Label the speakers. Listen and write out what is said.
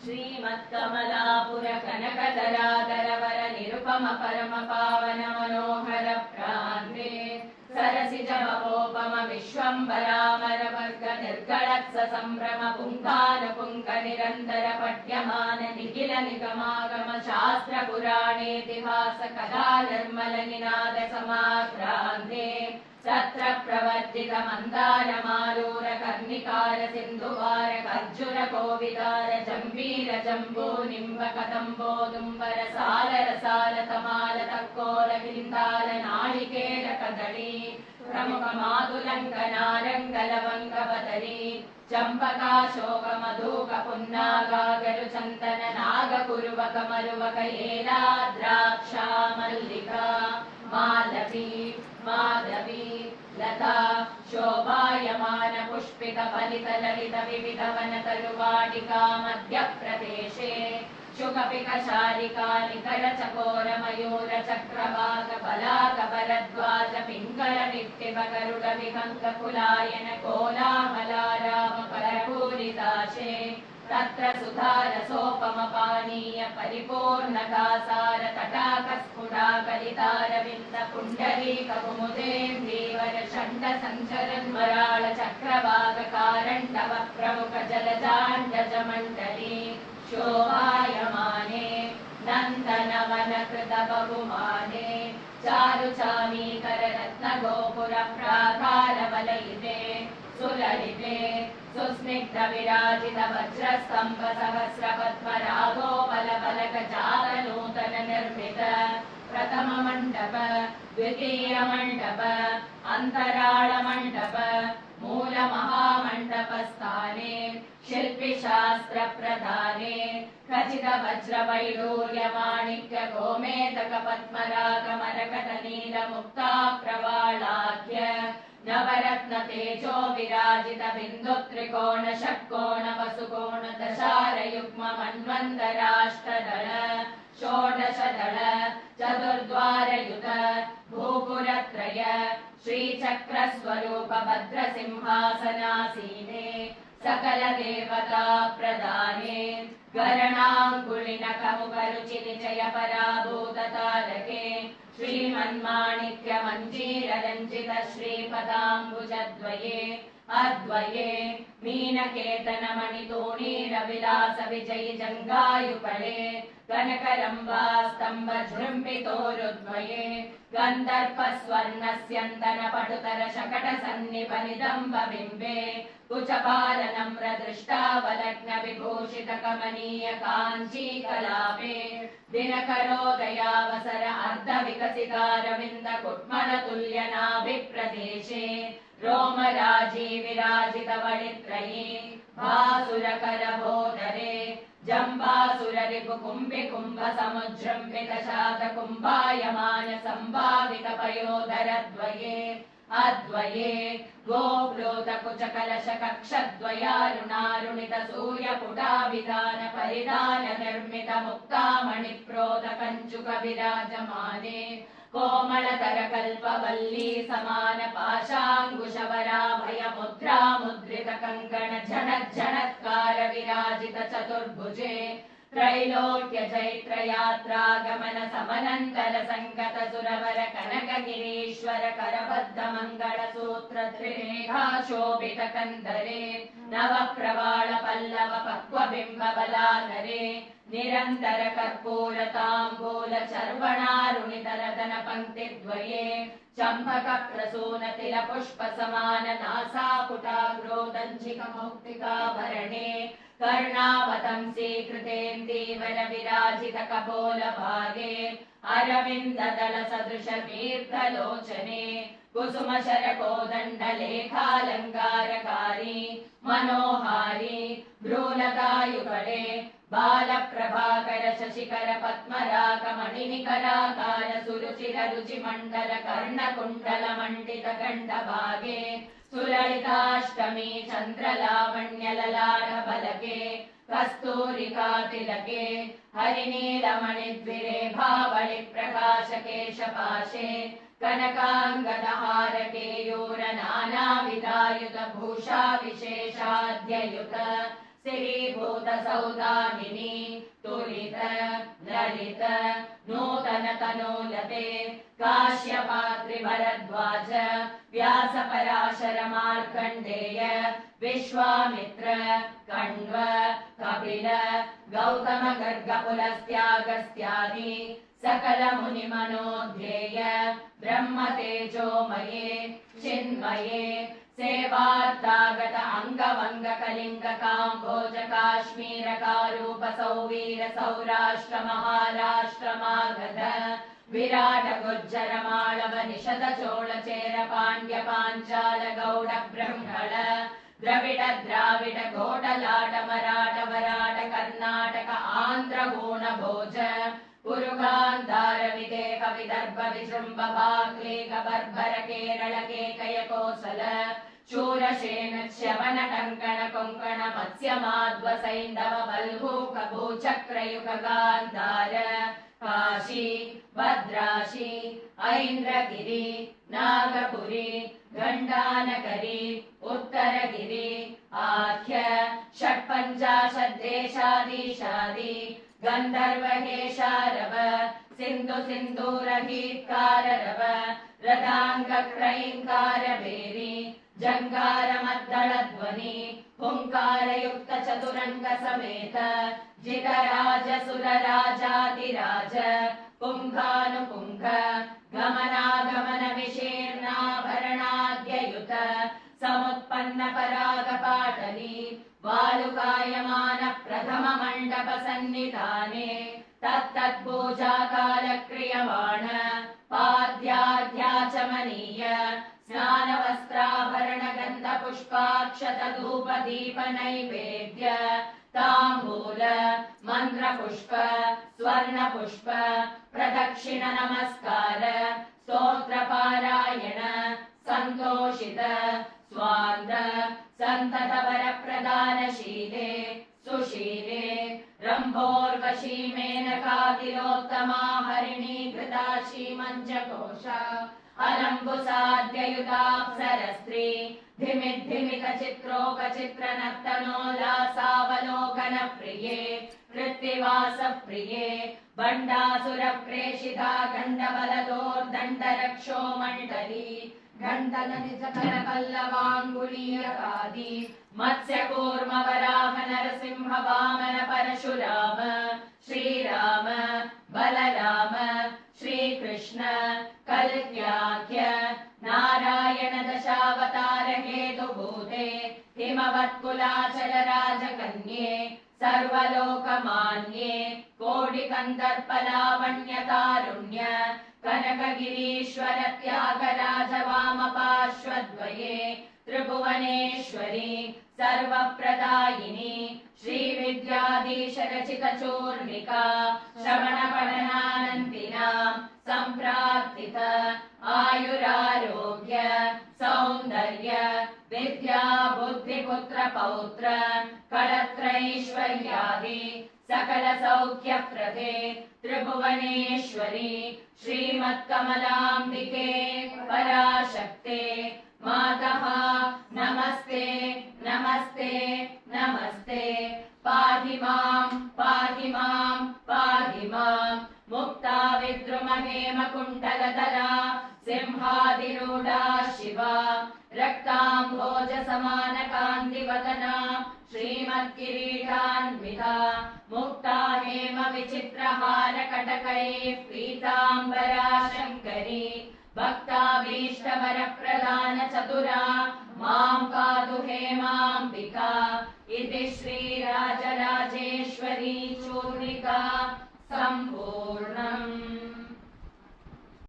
Speaker 1: श्रीमत्कमलापुर कनकधराधरवर निरुपम परम पावन मनोहर प्रान्ते सरसिज भवोपम विश्वम्भरामर वर्ग निर्गणत्स सम्भ्रम पुङ्खानुपुङ्ख निरन्तर पठ्यमान निखिल निगमागम शास्त्र पुराणेतिहास कथा निर्मल निनाद समाक्रान्ते तत्र प्रवर्तित मंदार मालूर कर्णिकार सिन्धुवार खर्जुर कोविदार जम्बीर जम्बू निम्ब कदम्बो दुम्बर साल रसाल तमाल तक्कोल किलिन्दाल नाळिकेर कदळी प्रमुख मातुलंक नारंग लवंग बदरी चंपका शोक मधुक पुन्नागागरु चंदन नाग कुरुवक मरुवक एला द्राक्षा मल्लिका मालवी माधवी लता शोभायमान पुष्पित फलित ललित विविध वन तरुवाटिका मध्य प्रदेशे शुकपिक शारिका निकर चकोर मयूर चक्रवाक पलाक भरद्वाज पिंगल विट्टिभ गरुड विहंग कुलायन कोलाहलाराम परपूरिताशे तत्र सुधार सोपम पानीय परिपूर्णकासार तटाक स्फुटाकलितार विंद पुंडरीक कुमुदेन्दीवर षण्ड संचरन्मराळ चक्रवाक कारण्डव प्रमुख जलजाण्डज मण्डली शोभायमाने नन्दनवन कृत बहुमाने चारु चामीकर रत्न गोपुर प्राकार वलयिते सुललिते सुस्निग्ध विराजित वज्रस्तंभ सहस्र पद्मरागोपल फलक जात नूतन निर्मित प्रथम मंडप द्वितीय मंडप अंतराळ मंडप मूल महामंडप स्थाने शिल्पी शास्त्र प्रधाने खचित वज्र वैडूर्य माणिक्य गोमेतक पद्मराग मरकट नील मुक्ता प्रवालाख्य नवरत्न तेजो विराजित बिंदु त्रिकोण षट्कोण वसुकोण दशार युग्म मन्वन्तराष्टदल षोडश दल चतुर्द्वार युत भूपुरत्रय श्रीचक्र स्वरूप भद्र सिंहासनासीने सकल देवता प्रदाने गरणाङ्कुलिनक मुखरुचि निचय पराभूत तारके श्रीमन्माणिक्य मञ्जीर रञ्जित श्रीपदाम्बुजद्वये अद्वये मीनकेतन मणितोणीर विलास विजयि जङ्गायुपले कनकरम्बा स्तम्भ जृम्बितोरुद्वये गन्धर्प स्वर्णस्यन्तन पटुतर शकट सन्निप निदम्ब बिम्बे कुचपाल नम्र दृष्टावलग्न विभूषित कमनीय काञ्ची कलापे दिनकरोदयावसर अर्ध विकसितारविन्द कुट्मल तुल्य नाभिप्रदेशे रोमराजी विराजित वळित्रयी भासुर करभोदरे जम्बासुर रिपु कुम्भि कुम्भ समुजृम्बित शात कुम्भायमान सम्भावित पयोधर द्वये अद्वये गोप्लोत कुच कलश कक्षद्वयारुणारुणित सूर्यपुटाभिधान परिधान निर्मित मुक्तामणि प्रोत कञ्चुक विराजमाने कोमलतर कल्पवल्ली समान पाशाङ्कुशवराभय मुद्रा मुद्रित कङ्कण झणज्झणत्कार विराजित चतुर्भुजे त्रैलोक्य चैत्र यात्रागमन समनन्तर संगत सुरवर कनक गिरीश्वर करबद्ध मंगल सूत्र त्रिरेखा शोभित कंदरे नव प्रवाळ पल्लव पक्व बिंब बलाधरे निरंतर कर्पूर तांबूल चर्वणारुणित रतन पंक्ति द्वये चंपक प्रसून तिल पुष्प समान नासापुटाग्रोदंशिक मौक्तिकाभरणे कर्णावतंसी कृतेन्दीवर विराजित कपोल भागे अरविंद दल सदृश दीर्घलोचने कुसुम शरकोदंड लेखालंकारकारी मनोहारी भ्रूलतायुगले बाल प्रभाकर शशिकर पद्मराग मणिनिकराकार सुरुचिर रुचि मंडल कर्ण कुंडल मंडित गंड भागे सुललिताष्टमी चंद्रलावण्य ललाट बलके कस्तूरिका तिलके हरिनीलमणि द्विरेभावळि प्रकाश केशपाशे कनकांगदहार केयूर नानाविधायुत भूषा विशेषाद्ययुत सिरीभूतसौदामिनी तुलित ललित नूतन तनूलते काश्यपात्रिभरद्वाज व्यासपराशर मार्कण्डेय विश्वामित्र कण्व कपिल गौतम गर्गपुलस्त्यागस्त्यादि सकल मुनिमनोध्येय ब्रह्मतेजोमये चिन्मये सेवार्तागत अंगवंग कलिंग काम्भोज काश्मीर कारूप सौवीर सौराष्ट्र महाराष्ट्र मागध विराट गुज्जर माळव निषद चोळ चेर पांड्य पांचाल गौड ब्रह्मण द्रविड द्राविड घोटलाट मराठ वराट कर्नाटक आंध्र गूण भोज कुरुगान्धार विदेह विदर्भ विजृम्भ भाग्लेग बर्बर केरल केकय कोसल शूरसेन च्यवन टङ्कण कोङ्कण मत्स्य माध्व सैन्धव बल्हूक भूचक्रयुग गान्धार काशी भद्राशी ऐन्द्रगिरि नागपुरी गण्डानगरी उत्तरगिरि आख्य षट्पञ्चाशद्देशाधीशादि गन्धर्वहेशारव सिन्धु सिन्दूरगीत्काररव रदाङ्ग क्रैङ्कार भेरी जङ्गार मद्दळध्वनि हुङ्कारयुक्त चतुरङ्ग समेत जितराज सुरराजातिराज पुङ्खानुपुङ्ख गमनागमन विशीर्णाभरणाद्ययुत समुत्पन्न परागपाटली वालुकायमान प्रथम मण्डप सन्निधाने तत्तद्पूजाकाल क्रियमाण पाद्याध्याचमनीय स्नानवस्त्राभरण गन्ध पुष्पाक्षत धूप दीप नैवेद्य ताम्बूल मन्त्र पुष्प स्वर्ण पुष्प प्रदक्षिण नमस्कार स्तोत्र पारायण सन्तोषित स्वान्त सन्तत वर प्रदानशीले सुशीले रम्भोर्वशी मेनकातिलोत्तमा हरिणी घृताशी मञ्चकोशा अलम्बुसाद्ययुताप्सरस्त्री धिमिद्धिमित चित्रोपचित्र नर्तनोल्लासावलोकन प्रिये कृत्तिवास प्रिये बण्डासुर प्रेषिता गण्डबलदोर्दण्ड रक्षो मण्डली घण्टन निजकर पल्लवाङ्गुलीयकादि मत्स्य कूर्म वराह नरसिंह वामन परशुराम श्रीराम बलराम श्रीकृष्ण कल्क्याख्य नारायण दशावतार हेतुभूते हिमवत्कुलाचल राजकन्ये सर्वलोकमान्ये कोटिकन्दर्पलावण्यतारुण्य कनकगिरीश्वर त्यागराज वामपार्श्वद्वये त्रिभुवनेश्वरी सर्वप्रदायिनी श्रीविद्याधीश रचित चूर्णिका श्रवण पठनानन्दिनां सम्प्रार्थित आयुरारोग्य सौन्दर्य विद्या बुद्धि पुत्र पौत्र कलत्रैश्वर्यादि सकल सौख्य प्रदे त्रिभुवनेश्वरी श्रीमत्कमलाम्बिके पराशक्ते मातः नमस्ते नमस्ते नमस्ते पाहि मां पाहि मां पाहि मां मुक्ता विद्रुम हेम कुण्डलधरा सिंहादिरूढा शिवा रक्ताम्भोज समान कान्तिवदना श्रीमत्किरीटान्विता मुक्ता हेम विचित्रहार कटकैः पीताम्बरा शङ्करी भक्ताभीष्टवर प्रदान चतुरा मां पातु हेमाम्बिका इति श्रीराजराजेश्वरी चूर्णिका सम्पूर्णम्।